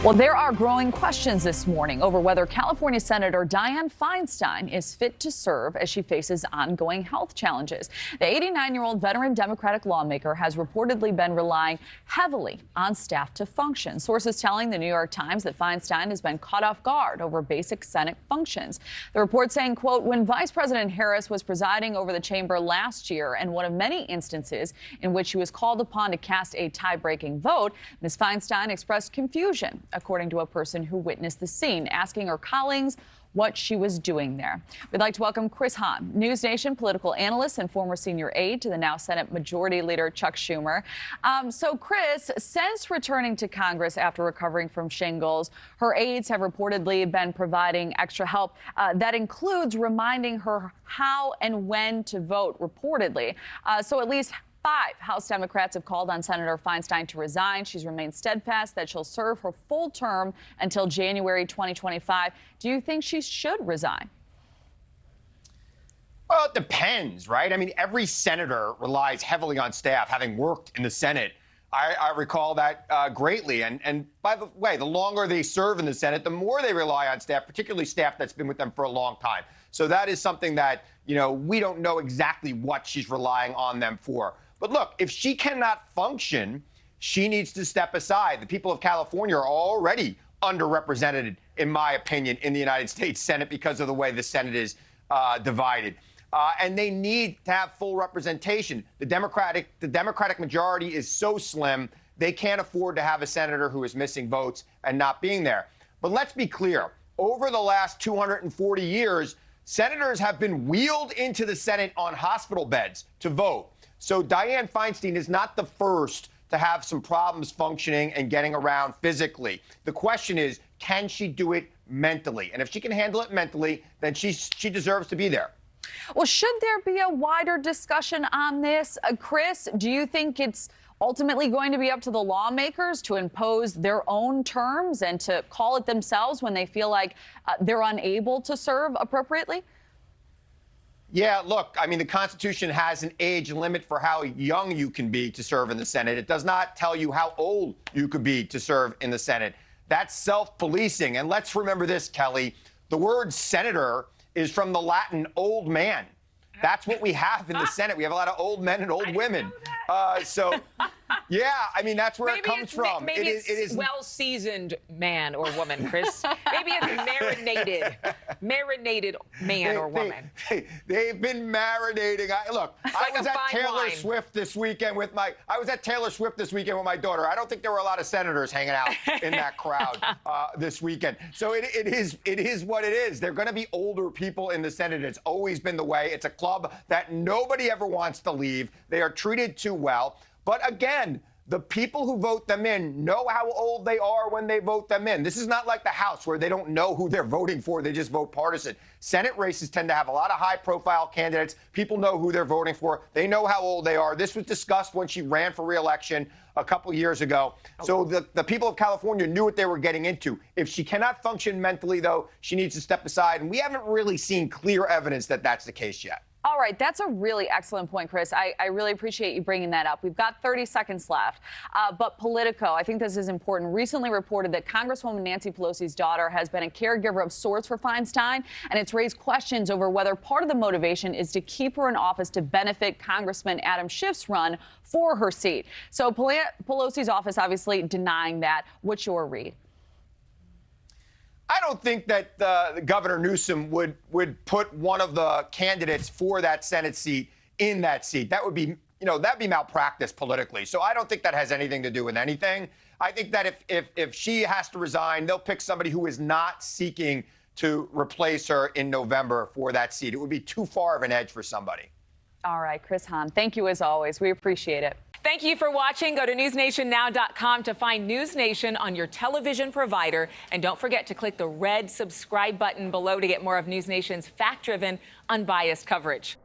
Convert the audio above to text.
Well, there are growing questions this morning over whether California Senator Dianne Feinstein is fit to serve as she faces ongoing health challenges. The 89-year-old veteran Democratic lawmaker has reportedly been relying heavily on staff to function. Sources telling the New York Times that Feinstein has been caught off guard over basic Senate functions. The report saying, quote, when Vice President Harris was presiding over the chamber last year and one of many instances in which she was called upon to cast a tie-breaking vote, Ms. Feinstein expressed confusion, according to a person who witnessed the scene, asking her colleagues what she was doing there. We'd like to welcome Chris Hahn, NewsNation political analyst and former senior aide to the now Senate Majority Leader Chuck Schumer. So, Chris, since returning to Congress after recovering from shingles, her aides have reportedly been providing extra help. That includes reminding her how and when to vote, reportedly. So at least 5 House Democrats have called on Senator Feinstein to resign. She's remained steadfast that she'll serve her full term until January 2025. Do you think she should resign? Well, it depends, right? I mean, every senator relies heavily on staff, having worked in the Senate. I recall that greatly. And by the way, the longer they serve in the Senate, the more they rely on staff, particularly staff that's been with them for a long time. So that is something that, we don't know exactly what she's relying on them for. But look, if she cannot function, she needs to step aside. The people of California are already underrepresented, in my opinion, in the United States Senate because of the way the Senate is divided. And they need to have full representation. The Democratic majority is so slim, they can't afford to have a senator who is missing votes and not being there. But let's be clear. Over the last 240 years, senators have been wheeled into the Senate on hospital beds to vote. So Dianne Feinstein is not the first to have some problems functioning and getting around physically. The question is, can she do it mentally? And if she can handle it mentally, then she deserves to be there. Well, should there be a wider discussion on this? Chris, do you think it's ultimately going to be up to the lawmakers to impose their own terms and to call it themselves when they feel like they're unable to serve appropriately? Yeah, look, I mean, the Constitution has an age limit for how young you can be to serve in the Senate. It does not tell you how old you could be to serve in the Senate. That's self-policing. And let's remember this, Kelly. The word senator is from the Latin old man. That's what we have in the Senate. We have a lot of old men and old women. So, yeah, I mean, that's where it comes from. Maybe it is well-seasoned man or woman, Chris. Maybe it's marinated man or woman. They've been marinating. I was at Taylor Swift this weekend with my daughter. I don't think there were a lot of senators hanging out in that crowd this weekend. So it is what it is. They're going to be older people in the Senate. It's always been the way. It's a club that nobody ever wants to leave. They are treated too well. But again, the people who vote them in know how old they are when they vote them in. This is not like the House where they don't know who they're voting for. They just vote partisan. Senate races tend to have a lot of high-profile candidates. People know who they're voting for. They know how old they are. This was discussed when she ran for re-election a couple years ago. Okay. So the people of California knew what they were getting into. If she cannot function mentally, though, she needs to step aside. And we haven't really seen clear evidence that that's the case yet. All right. That's a really excellent point, Chris. I really appreciate you bringing that up. We've got 30 seconds left. But Politico, I think this is important, recently reported that Congresswoman Nancy Pelosi's daughter has been a caregiver of sorts for Feinstein, and it's raised questions over whether part of the motivation is to keep her in office to benefit Congressman Adam Schiff's run for her seat. So Pelosi's office obviously denying that. What's your read? I don't think that Governor Newsom would put one of the candidates for that Senate seat in that seat. That would be, that'd be malpractice politically. So I don't think that has anything to do with anything. I think that if she has to resign, they'll pick somebody who is not seeking to replace her in November for that seat. It would be too far of an edge for somebody. All right, Chris Hahn, thank you as always. We appreciate it. Thank you for watching. Go to newsnationnow.com to find NewsNation on your television provider. And don't forget to click the red subscribe button below to get more of NewsNation's fact-driven, unbiased coverage.